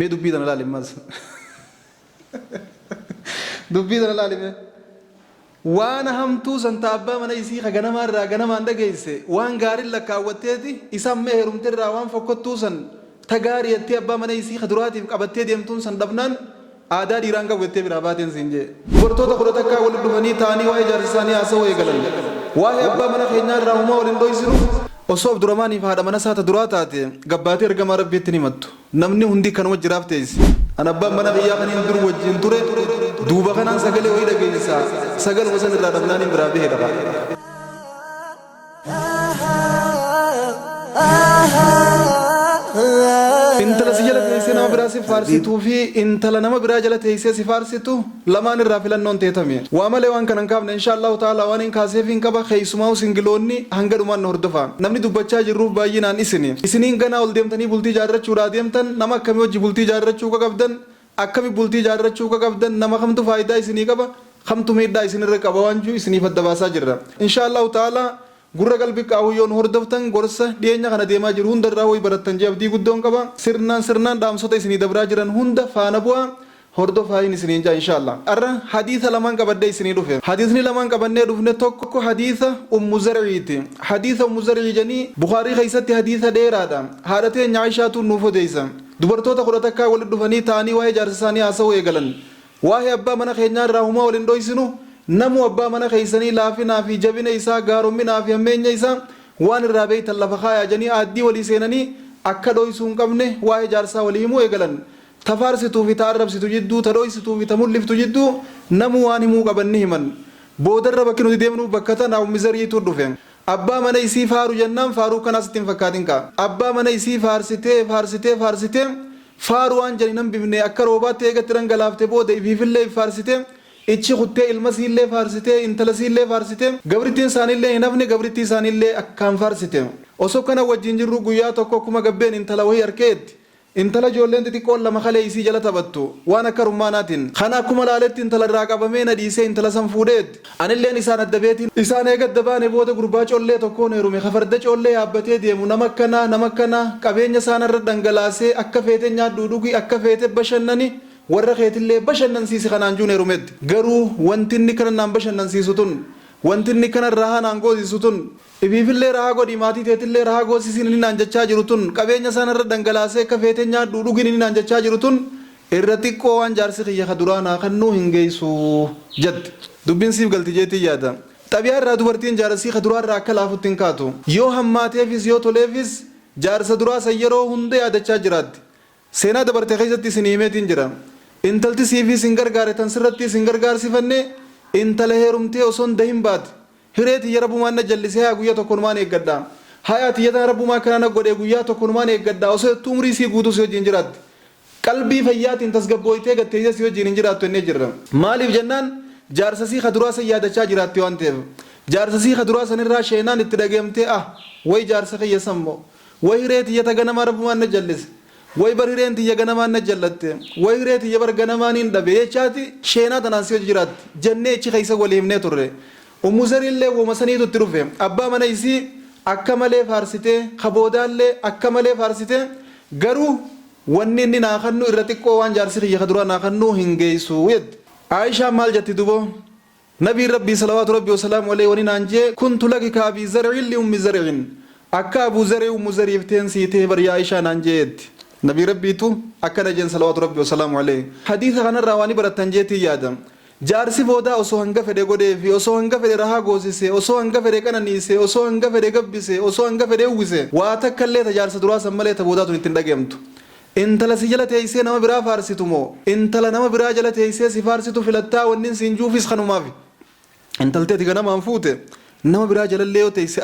mee dubbii tana ilaali mas dubbii tana ilaali mee waan hamtuu santa abbaa mana isii ka ganamaarraa ganamaan dhageesse waan gaariin lakkaawwatteeti isaan mee heerumteerraa waan fokkottuu san ta gaarii jettee abbaa mana isii ka duraatiif qabattee deemtuun san dhabnaan aadaa dhiiraan qabattee biraa baateen siin jee dubartoota 10 walitti dhufanii ta'anii waa'ee jaarsa isaanii haasawuu eegalan waa'ee abbaa mana keenyaarraa humaa waliin dho'isiru osoo Abdurrahmaaniif haadha mana saata duraa taate gabbaatee ergamaa rabbiitti ni himattu namni hundi kanuma jiraaf teessi an abbaan mana biyyaa kaniin dur wajjin ture duuba kanaan sagalee wayii dhageessisaa sagaluma san irraa dhabnaan hin biraa bahee dhaba. intala si jala teessee nama biraa si faarsituu fi intala nama biraa jala teessee si faarsitu lamaan irraa filannoon teetame waa malee waan kanan kaafne inshaallahu ta'ala waan hin kaaseef hin qaba keessumaa singiloonni hanga dhumaan hordofa namni dubbachaa jirruuf baay'inaan isiniin ganaa ol deemtanii bultii jaarrachuudhaa deemtan nama akkamii hojii bultii jaarrachuu qabdan akkami bultii jaarrachuu qabdan nama kamtu faayidaa isinii qaba kamtu miidhaa isinirra qaba waan jiru isiniif adda baasaa jirra inshaallahu ta'ala gurra qalbii qaawuyyoon hordoftan gorsa dhiyeenya kana deemaa jiru hundarraa way barattan jee abdii guddoon qaba sirnaan dhaamsota isinii dabraa jiran hunda faana bu'aa hordofaa hin isiniin jaa inshaallah arra hadiisa lamaan qabadde isinii dhufe hadiisni lamaan qabannee dhufne tokko hadiisa ummu zar'iiti hadiisa ummu zar'ii janii bukaarii keessatti hadiisa dheeraadha haadha teenya Aishaatu nuuf odeessa dubartoota 11 walitti dhufanii ta'anii waa'ee jaarsa isaanii haasawuu eegalan waa'ee abbaa mana keenyaarraa humaa waliin dho'isinu namu abbaa mana keessanii laafinaa fi jabina isaa gaaromminaa fi hammeenya isaa waan irraa beeytan lafa kaayaa janii aaddii walii seenanii akka dho'isuu hin qabne waa'ee jaarsaa walii himuu eegalan tafaarsituu fi taarrabsitu jidduu ta dho'isituu fi ta mul'iftu jidduu namu waan himuu qabanni himan boodarra bakki nuti deemnu bakka tana ummi zariitu dhufe abbaa mana isii faaru jennaan faaruu kanaas ittiin fakkaatin kaa abbaa mana isii faarsitee faaru waan jani nan bifne akka roobaatti eegatti dhangalaafte booda ifiifillee faarsitee ichi kuttee ilma siillee faarsitee intala siillee faarsitee gabrittiin isaaniillee hin hafne gabrittii isaaniillee akkaan faarsite osoo kana wajjin jirru guyyaa tokko akkuma gabbeen intala wayii arkeetti intala ijoolleen xixiqqoon lama kalee isii jala taphattu waan akka rummaanaatiin kana akkuma laaletti intala irraa qabamee na dhiisee intala san fuudheetti anilleen isaan adda beetiin isaan eegadda baane booda gurbaa collee tokkoon heerume kafarda collee yaabbatee deemu nama akkanaa qabeenya isaanirra dhangalaasee akka feete nyaadhuu dhugi akka feete bashannani warra keetillee bashannansiisi kanaan juun heerumetti garuu wanti inni kana naan bashannansiisu tun wanti inni kana rahaa naan goosisu tun ifiifillee rahaa godhi maatii teetillee rahaa goosisiin inni naan jechaa jiru tun qabeenya isaanirra dhangalaasee akka feete nyaadhuu dhugin inni naan jechaa jiru tun irra xiqqoo waan jaarsi kiyya ka duraanaa kannuu hin geessu jette dubbiin siif galti jeetii yaada xabiyaa irraa dubartiin jaarsii ka duraarraa akka laafutti hin kaatu yoo hammaateefis yoo toleefis jaarsa duraa san yeroo hunda yaadachaa jiraatti seenaa dabarte keessatti isin himeetiin jira intalti siifi sin gargaare tan sirratti sin gargaarsifanne intala heerumtee osoo dahin baate hireeti ya rabbumaan na jallisee haa guyyaa tokkonumaan eeggadha hayaati ya rabbumaa kana godhee guyyaa tokkonumaan eeggadha osoo umrii sii guutuu si wajjin jiraatti qalbii fayyaatiin tasgabbooytee gatteessee si wajjin hin jiraattu ennee jirra maaliif jennaan jaarsa sii kaduraa san yaadachaa jiraatti waan ta'eef jaarsa sii kaduraa sanirraa sheenaan itti dhageemtee way jaarsa kiyya sammoo way hireeti ya ganama rabbumaan na jallise way barhireen tiyya ganamaan na jallatte way hiree tiyya bar ganamaan hin dhabe jechaati sheenaa tanaan si jiraatti jennee ichi keessa walii himnee turre ummu zariillee woma saniitu itti dhufe abbaa mana isii akka malee faarsitee kaboodaallee akka malee faarsitee garuu wanni inni naa kannu irra xiqqoo waan jaarsi kiyya kaduraa naa kannu hin geessu jette Aishaan maal jetti duboo nabiin rabbii salawaatu rabbii wasalaamu alayhi wani naan jee kuntu laki ka abii zar'in li ummi zar'in akka abuu zar'ii ummu zariif teensitee bar yaa Aishaa naan jeetti نبي ربيتو أكن جن صلوات ربي وسلام عليه حديث عن الرواني برتنجيتي يادم جارسي بودا أسو هنگا فدي غودي في أسو هنگا فدي رها غوزيسي أسو هنگا فدي كنانيسي أسو هنگا فدي غبيسي أسو هنگا فدي ويسي واتكلي تجارس درا سملي تبودا تنتندغمتو انت لا سجلت ايسي نما برا فارسيتمو انت لا نما برا جلت ايسي سفارسيتو فلتا ونين سينجو فيس خنومافي انت لتي غنا منفوته نما برا جلل ليو تيسي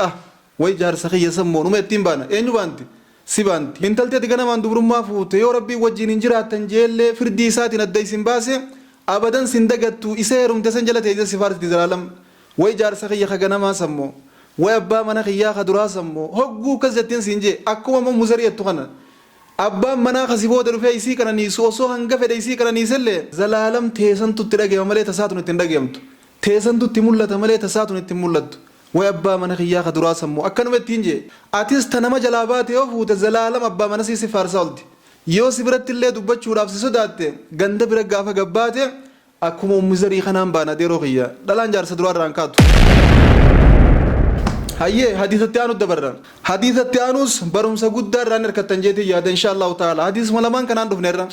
way jaarsa kiyya sammoo numa ittiin baana eenyu baanti si baanti intaltee ati ganamaan dubrummaa fuute yoo rabbii wajjin hin jiraattan jeellee firdii isaatiin adda isin baase abadan sin dagattu isa heerumte san jala teeyse si faarsitti zalaalam way jaarsa kiyya ka ganamaa sammoo way abbaa mana kiyyaa ka duraa sammoo hogguu kas jettiin siin jee akkuma muzariyattu kana abbaan manaa kasi booda dhufee isii kananiisu osoo hanga fedhe isii kananiisellee zalaalam teessantutti dhageema malee tasaatun ittiin dhageemtu teessantutti mul'ata malee tasaatun ittiin mul'attu way abbaa mana kiyyaa ka duraa sammoo akkanuma ittiin jee atis tanama jalaa baate yoo fuute zalaalam abbaa mana sii faarsaa olti yoo si biratti illee dubbachuudhaaf si sodaatte ganda bira gaafa gabbaate akkuma ummizarii kanaan baana deeroo kiyya dhalaan jaarsa duraa irraan kaatu. hayyee hadiisatti aanu dabarra hadiisatti aanus barumsa guddaa irraan hirkattan jeetii yaada inshaallahu ta'ala hadiisuma lamaan kanaan dhufneerra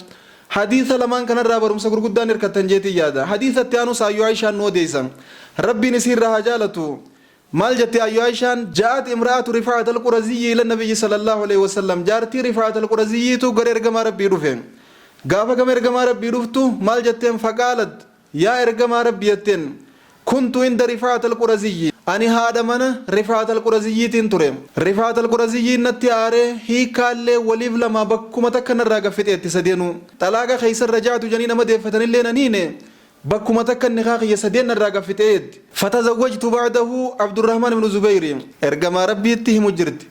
hadiisa lamaan kanarraa barumsa gurguddaan hirkattan jeetii yaada hadiisatti aanus ayyoo Aishaan nu odeessan rabbiin isiirraa haa jaalatu maal jettee ayyoo Aishaan ja'at imra'atu Rifaaat al-Quraziyyi ila nabiyyi sallallahu alaihi wasallam jaartii Rifaaat al-Quraziyyiitu gara ergamaa rabbii dhufe gaafa gama ergamaa rabbii dhuftu maal jetteen faqaalat yaa ergamaa rabbii jetteen kuntu inda Rifaaat al-Quraziyyi ani haadha mana Rifaaat al-Quraziyyiitiin ture Rifaaat al-Quraziyyiin natti aaree hiikaallee waliif lama bakkuma takka narraa gaffiteetti sadeenu xalaaqa keeysa rajaatu janii nama deeffatanillee naniine bakkuma takka niqaa kiyya sadeen narraa gaffiteetti fatazawwajtu ba'dahu Abdurrahmaan ibnu Zubayr ergamaa rabbiitti himu jirti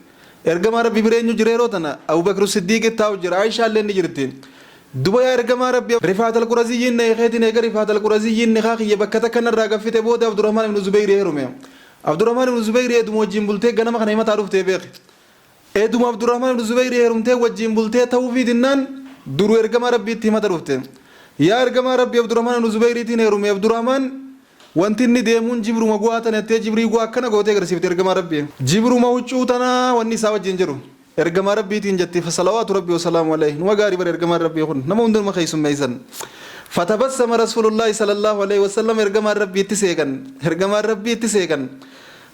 ergamaa rabbii bireenyu jireeroo tana Abubakr Siddiiq taa'u jira Aishaa illee ni jirti duba yaa ergamaa rabbii Rifaaat al-Quraziyyiin neeqeetiin eega Rifaaat al-Quraziyyiin niqaa kiyya bakka takka narraa gaffite booda Abdurrahmaan ibnu Zubayr heerume Abdurrahmaan ibnu Zubayr eeduma wajjin bultee ganama kana himataa dhuftee beeki eeduma Abdurrahmaan ibnu Zubayr heerumtee wajjin bultee ta'uu fi dinnaan duru ergamaa rabbiitti himata dhufte yaa ergamaa rabbii Abdurrahmaan ibnu Zubayriitiin heerume Abdurrahmaan wanti inni deemuun jibruma gu'aa tanettee jibrii gu'aa akkana gootee agarsiifte ergamaa rabbii jibruma huccuu tanaa wanni isaa wajjin jiru ergamaa rabbiitiin jetti fasalawaatu rabbii wasalaamu alayhi numa gaarii bara ergamaa rabbii kun nama hunduma keessummeeysan فتبسم رسول الله صلى الله عليه وسلم ارجما ربي تسيكن ارجما ربي تسيكن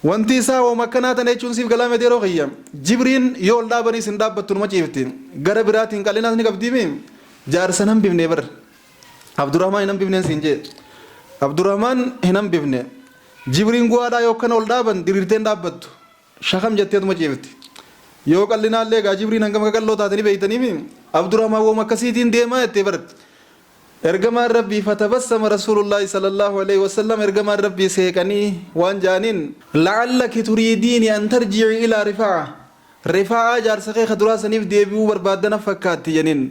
وانتي سا ومكانات نيچون سيف كلام ديرو خيا جبرين يول دابني سنداب بتون ما چيفتين غره براتين كالينا ني قبديمي جار سنم بيبني بر عبد الرحمن هنم بيبني سينجه عبد الرحمن هنم بيبني جبرين غوادا يوكن ول دابن ديرتين دابت شخم جتيت ما چيفتي يو كالينا لے گا جبرين انگم کلو تاتني بيتني مي عبد الرحمن و مكسيتين ديما تبر ergamaa rabbii fatabassama rasuulullaahi sallallahu alaihi wasallam ergamaa rabbii seeqanii waan jaaniin la'allaki turiidiini an tarji'i ilaa rifaa'a jaarsa kee duraa saniif deebi'uu barbaaddana fakkaatti janiin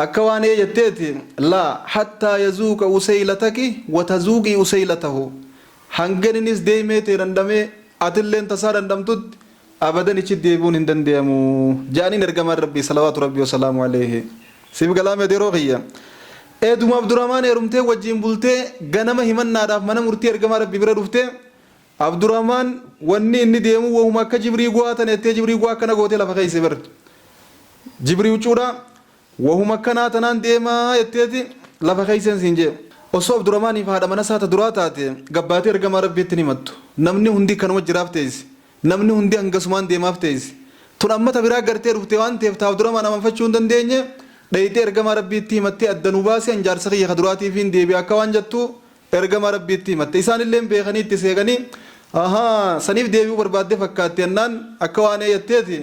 akka waan jetteeti laa hattaa yazuuqa usaylataki wa tazuuqii usaylatahu hanganinis deemee tee dandamee atilleen tasaa dandamtutti abadan ichi deebi'uun hin danda'amu jaaniin ergamaa rabbii salawaatu rabbii wasalaamu alaihi siif galaame deroo kiyya eeduma Abdurrahmaan heerumtee wajjin bultee ganama himannaadhaaf mana murtii ergamaa rabbii bira dhuftee Abdurrahmaan wanni inni deemu wahuma akka jibrii gu'aa tanettee jibrii gu'aa akkana gootee lafa keeyse bar jibrii huccuudha wahuma akkanaa tanaan deemaa jetteeti lafa keeysen siin jee osoo Abdurrahmaaniif haadha mana isaata duraa taate gabbaatee ergamaa rabbiitti ni himattu namni hundi kanuma jiraaf teessi namni hundi hangasumaan deemaaf teessi tun ammata biraa gartee dhuftee waan ta'eef taa Abdurrahmaan amanfachuu hin dandeenye dhayitee ergamaa rabbiitti himattee addanuu baasee anjaarsa kiyya kaduraatiifiin deebi'e akka waan jettu ergamaa rabbiitti himatte isaanillee beekanii itti seeqanii ahaa saniif deebi'uu barbaadde fakkaatte ennaan akka waan eeyatteeti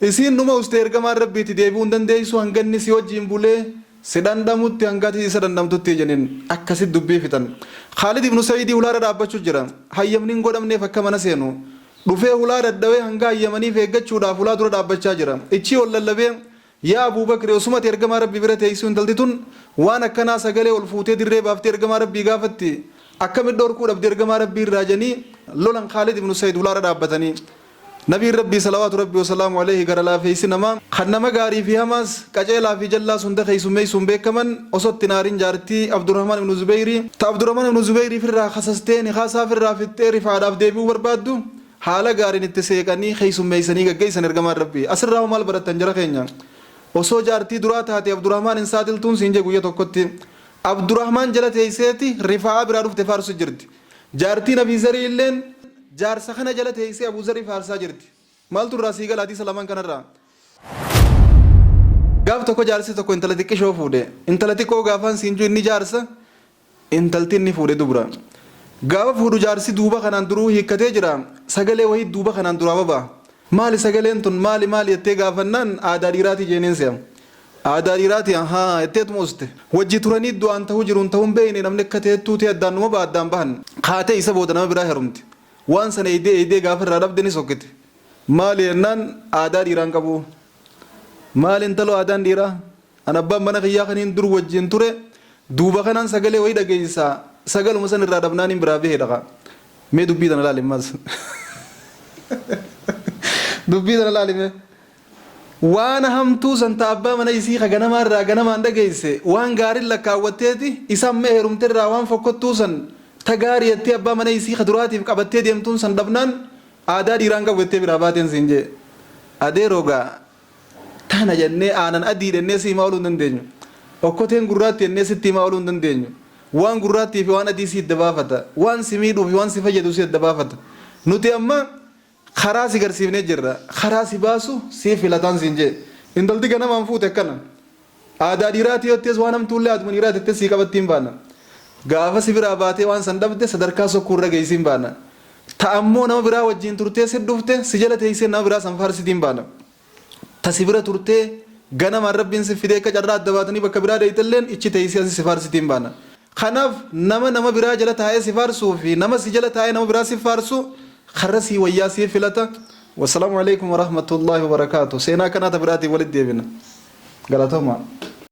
isiin numa ustee ergamaa rabbiitti deebi'uu hin dandeessu hanganni si wajjiin bulee si dhandhamutti hangati isa dhandhamtutti jeniin akkasit dubbii fixan Khaalid ibnu Sa'iidii hulaara dhaabbachuu jira hayyamni hin godhamneef akka mana seenu dhufee hulaa daddawee hanga hayyamaniif eeggachuudhaaf hulaa dura dhaabbachaa jira ichi ol lallabee yaa Abuu Bakri osumati ergamaa rabbii bira teessuu intalti tun waan akkanaa sagalee ol fuutee dirree baaftee ergamaa rabbii gaafatti akkamitti dhorkuu dhabde ergamaa rabbii irraa janii lolan Khaalid ibnu Sa'iid hulaara dhaabbatanii nabiin rabbii salawaatu rabbii wasalaamu alayhi gara laafeessi namaa kan nama gaarii fi hamaas qaceelaa fi jallaas hunda keessummeessuun beekaman osotti naariin jaartii Abdurrahmaan ibnu Zubayrii ta Abdurrahmaan ibnu Zubayrii firraa khasastee ni khaasaa firraa fittee rifaadhaaf deebi'uu barbaaddu haala gaariin itti seeqanii keessummeessanii gaggeessan ergamaa rabbii asirraa maal baratan jara keenya osoo jaartii duraa taate Abdurrahmaan hin saaxiltuun siin jee guyya tokkotti Abdurrahmaan jala teesseeti rifaa biraa dhufte faarsu jirti jaartiin Abii Zarii illeen jaarsa kana jala teessee Abuu Zarii faarsaa jirti maaltu irraa sii galaatii salaman kanarraa gaaf tokko jaarsi tokko intala xiqqishoo fuudhe intala xiqqoo gaafaan siin juu inni jaarsa intalti inni fuudhe dubra gaafa fuudhu jaarsi duuba kanaan duruu hiikkatee jira sagalee wahii duuba kanaan duraa baba maali sagaleen tun maali jettee gaafannaan aadaa dhiiraati jeeneen se'am aadaa dhiiraati ahaa jetteetuma uste wajji turanii du'aan ta'uu jiruun ta'uun beeyne namni akka teettuu ta'e addaan numa baaddaan bahan kaatee isa booda nama biraa herumti waan sana eedee gaafa irraa dhabde ni sokkite maali jennaan aadaa dhiiraan qabu maali intaloo aadaan dhiiraa an abbaan mana kiyyaa kaniin dur wajjin ture duuba kanaan sagalee wayii dhageessaa sagaluma san irraa dhabnaan hin biraa bahee dhaqa mee dubbii tana laalimmas dubbii tana laalime وانا همتو سنت أبا من يسيخ غنما را غنما عندك يسي وان غاري لك وتيتي إسام مهرم ترى وان فكتو سن تغاري يتي أبا من يسيخ دراتي كابتي ديمتون سن دبنان آدا ديرانغا وتي براباتين سنجي أدي روغا تانا جنة آنن أدي دنيا سي مولون دندنيو وكتين غراتي الناس تي مولون دندنيو وان غراتي في وان أدي سي دبافتا وان سميدو في وان سفجدو سي دبافتا نوتي أما خراسي غرسيفني جرا خراسي باسو سيف لاتان سينجي اندلتي كنا منفوت كنا آدا ديراتي يوتيز وانم تولي آدم ديراتي تسي كبتين بانا غافا سبرا باتي وان سندبت صدركا سو كورا گيسين بانا تأمو نما برا وجين ترتي سدوفت سجلت هيسين نما برا سنفارسي دين بانا تسبرا ترتي غنا مربين سفيدي كجرات دباتني بكبرا ديتلن اچي تيسي سفارسي دين بانا خناف نما برا جلت هاي سفارسو في نما سجلت هاي نما برا سفارسو خرسي وياسي فلتا والسلام عليكم ورحمة الله وبركاته سينا كنا تبراتي ولد ديبنا قالتهم